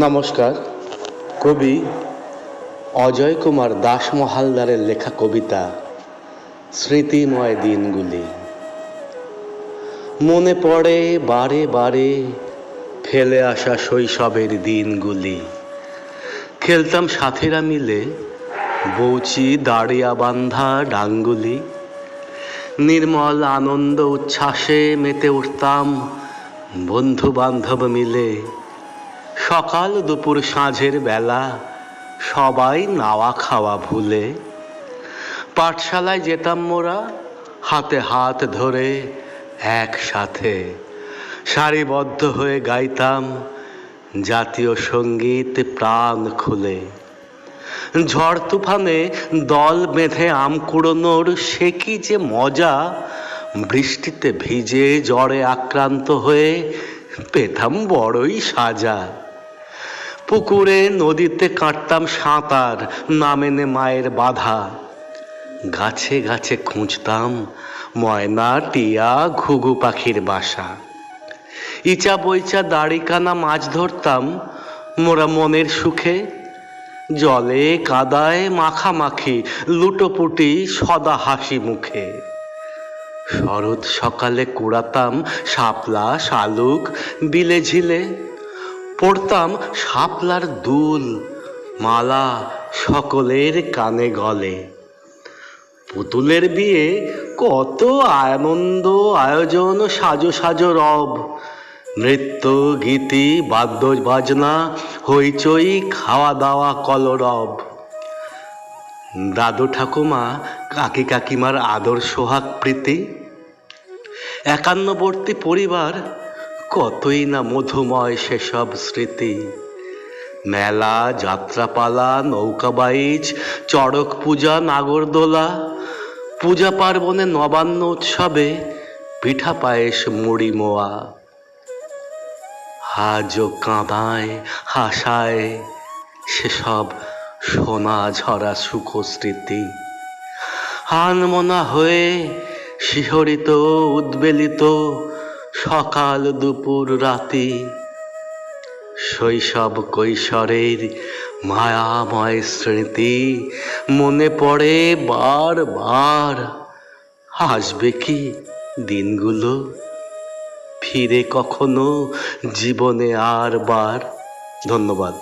নমস্কার। কবি অজয় কুমার দাস মহালদারের লেখা কবিতা স্মৃতিময় দিনগুলি। মনে পড়ে বারে বারে ফেলে আসা শৈশবের দিনগুলি। খেলতাম সাথীরা মিলে বউচি দাঁড়িয়া বান্ধা ডাঙ্গুলি। নির্মল আনন্দ উচ্ছ্বাসে মেতে উঠতাম বন্ধু বান্ধব মিলে। সকাল দুপুর সাঁঝের বেলা সবাই নাওয়া খাওয়া ভুলে পাঠশালায় যেতাম মোরা হাতে হাত ধরে একসাথে। সারিবদ্ধ হয়ে গাইতাম জাতীয় সঙ্গীত প্রাণ খুলে। ঝড় তুফানে দল বেঁধে আম কুড়োনোর সে কি যে মজা! বৃষ্টিতে ভিজে জ্বরে আক্রান্ত হয়ে পেতাম বড়ই সাজা। পুকুরে নদীতে কাটতাম সাঁতার না মেনে মায়ের বাধা। গাছে গাছে খুঁজতাম ময়না টিয়া ঘুঘু পাখির বাসা। ইচা বইচা দাড়িকানা মাছ ধরতাম মোরা মনের সুখে। জলে কাদায় মাখামাখি লুটোপুটি সদা হাসি মুখে। শরৎ সকালে কুড়াতাম শাপলা শালুক বিলে ঝিলে। পড়তাম শাপলার দুল মালা সকলের কানে গলে। পুতুলের বিয়ে কত আনন্দ আয়োজন সাজো সাজো রব। নৃত্য গীতি বাদ্য বাজনা হইচই খাওয়া দাওয়া কলরব। দাদু ঠাকুমা কাকি কাকিমার আদর সোহাগ প্রীতি। একান্নবর্তী পরিবার কতই না মধুময় সেসব স্মৃতি। মেলা যাত্রাপালা নৌকাবাইচ চড়ক পূজা নাগরদোলা। পূজা পার্বণে নবান্ন উৎসবে পিঠা পায়েস মুড়ি মোয়া। আজও কাঁদায় হাসায় সেসব সোনা ঝরা সুখ স্মৃতি। আনমনা হয়ে শিহরিত উদ্বেলিত সকাল দুপুর রাতি। শৈশব কৈশোরের মায়াময় স্মৃতি মনে পড়ে বার বার। আসবে কি দিনগুলো ফিরে কখনো জীবনে আর বার? ধন্যবাদ।